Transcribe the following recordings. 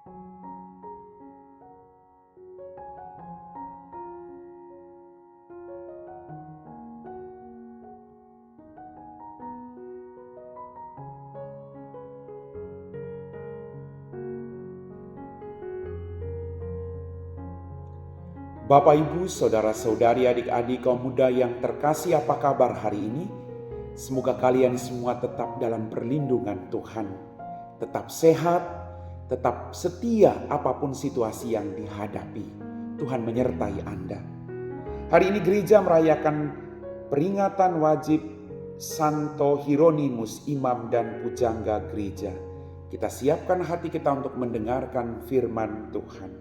Bapak, Ibu, Saudara-saudari, adik-adik kaum muda yang terkasih, apa kabar hari ini? Semoga kalian semua tetap dalam perlindungan Tuhan. Tetap sehat, tetap setia apapun situasi yang dihadapi. Tuhan menyertai Anda. Hari ini gereja merayakan peringatan wajib Santo Hieronymus, imam dan pujangga gereja. Kita siapkan hati kita untuk mendengarkan firman Tuhan.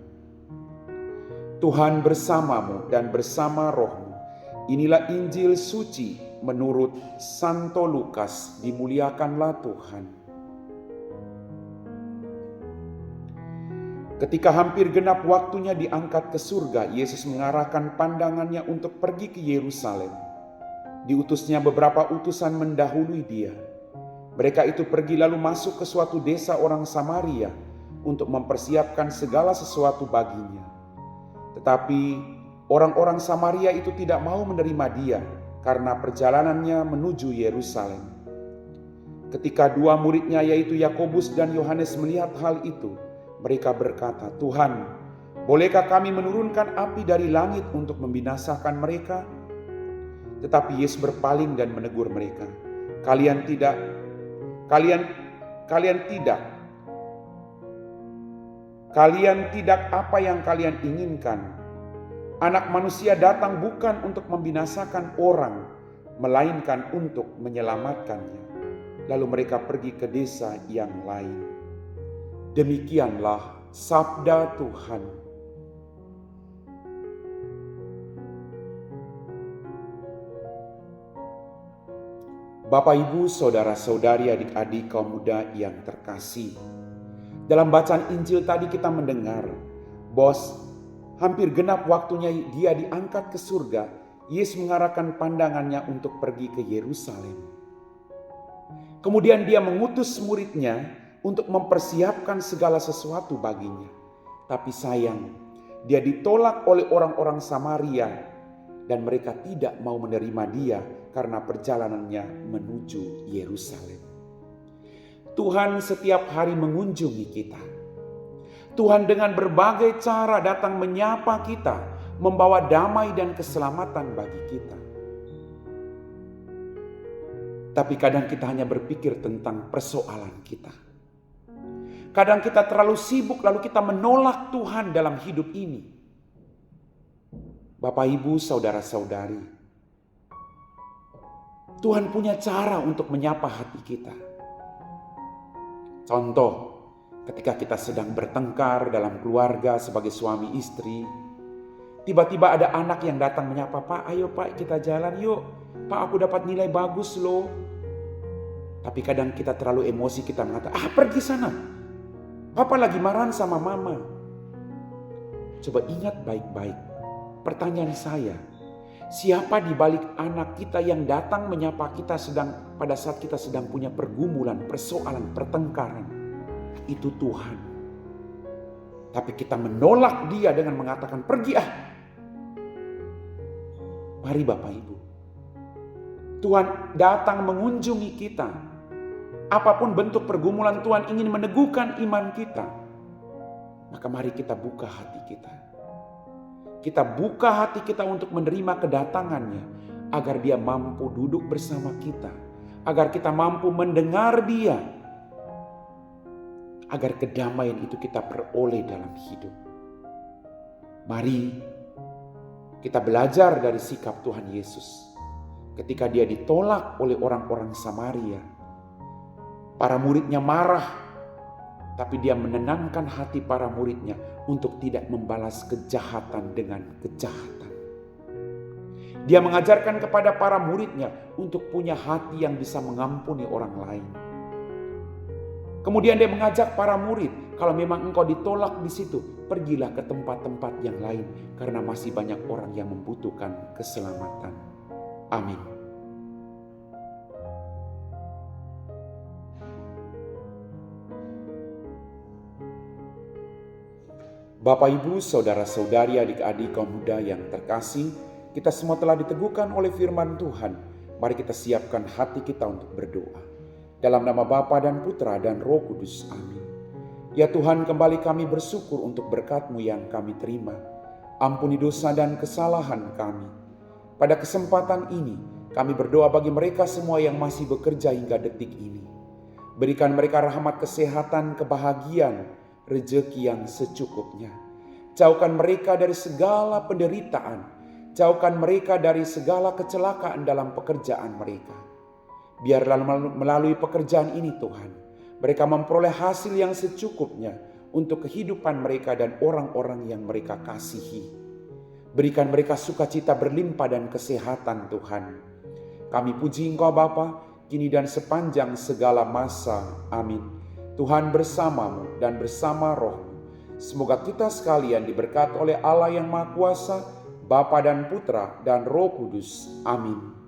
Tuhan bersamamu dan bersama rohmu. Inilah Injil suci menurut Santo Lukas. Dimuliakanlah Tuhan. Ketika hampir genap waktunya diangkat ke surga, Yesus mengarahkan pandangannya untuk pergi ke Yerusalem. Diutusnya beberapa utusan mendahului dia. Mereka itu pergi lalu masuk ke suatu desa orang Samaria untuk mempersiapkan segala sesuatu baginya. Tetapi orang-orang Samaria itu tidak mau menerima dia karena perjalanannya menuju Yerusalem. Ketika dua muridnya yaitu Yakobus dan Yohanes melihat hal itu, mereka berkata, "Tuhan, bolehkah kami menurunkan api dari langit untuk membinasakan mereka?" Tetapi Yesus berpaling dan menegur mereka, Kalian tidak apa yang kalian inginkan. Anak manusia datang bukan untuk membinasakan orang, melainkan untuk menyelamatkannya. Lalu mereka pergi ke desa yang lain. Demikianlah sabda Tuhan. Bapak, Ibu, Saudara-saudari, adik-adik kaum muda yang terkasih. Dalam bacaan Injil tadi kita mendengar, hampir genap waktunya dia diangkat ke surga. Yesus mengarahkan pandangannya untuk pergi ke Yerusalem. Kemudian dia mengutus muridnya untuk mempersiapkan segala sesuatu baginya. Tapi sayang, dia ditolak oleh orang-orang Samaria dan mereka tidak mau menerima dia karena perjalanannya menuju Yerusalem. Tuhan setiap hari mengunjungi kita. Tuhan dengan berbagai cara datang menyapa kita, membawa damai dan keselamatan bagi kita. Tapi kadang kita hanya berpikir tentang persoalan kita. Kadang kita terlalu sibuk lalu kita menolak Tuhan dalam hidup ini. Bapak, Ibu, Saudara-saudari, Tuhan punya cara untuk menyapa hati kita. Contoh, ketika kita sedang bertengkar dalam keluarga sebagai suami istri, tiba-tiba ada anak yang datang menyapa, "Pak, ayo Pak, kita jalan yuk. Pak, aku dapat nilai bagus loh." Tapi kadang kita terlalu emosi, kita mengatakan, "Pergi sana. Papa lagi marahan sama mama." Coba ingat baik-baik. Pertanyaan saya, siapa di balik anak kita yang datang menyapa kita pada saat kita sedang punya pergumulan, persoalan, pertengkaran? Itu Tuhan. Tapi kita menolak dia dengan mengatakan, "Pergi ah." Mari Bapak, Ibu, Tuhan datang mengunjungi kita. Apapun bentuk pergumulan, Tuhan ingin meneguhkan iman kita. Maka mari kita buka hati kita. Kita buka hati kita untuk menerima kedatangannya, agar dia mampu duduk bersama kita, agar kita mampu mendengar dia, agar kedamaian itu kita peroleh dalam hidup. Mari kita belajar dari sikap Tuhan Yesus. Ketika dia ditolak oleh orang-orang Samaria, para muridnya marah, tapi dia menenangkan hati para muridnya untuk tidak membalas kejahatan dengan kejahatan. Dia mengajarkan kepada para muridnya untuk punya hati yang bisa mengampuni orang lain. Kemudian dia mengajak para murid, kalau memang engkau ditolak di situ, pergilah ke tempat-tempat yang lain, karena masih banyak orang yang membutuhkan keselamatan. Amin. Bapak, Ibu, saudara-saudari, adik-adik kaum muda yang terkasih, kita semua telah diteguhkan oleh firman Tuhan. Mari kita siapkan hati kita untuk berdoa. Dalam nama Bapa dan Putra dan Roh Kudus. Amin. Ya Tuhan, kembali kami bersyukur untuk berkat-Mu yang kami terima. Ampuni dosa dan kesalahan kami. Pada kesempatan ini, kami berdoa bagi mereka semua yang masih bekerja hingga detik ini. Berikan mereka rahmat kesehatan, kebahagiaan, rezeki yang secukupnya. Jauhkan mereka dari segala penderitaan. Jauhkan mereka dari segala kecelakaan dalam pekerjaan mereka. Biarlah melalui pekerjaan ini Tuhan, mereka memperoleh hasil yang secukupnya untuk kehidupan mereka dan orang-orang yang mereka kasihi. Berikan mereka sukacita berlimpah dan kesehatan Tuhan. Kami puji Engkau Bapa, kini dan sepanjang segala masa. Amin. Tuhan bersamamu dan bersama Roh-Mu. Semoga kita sekalian diberkati oleh Allah yang Maha Kuasa, Bapa dan Putra dan Roh Kudus. Amin.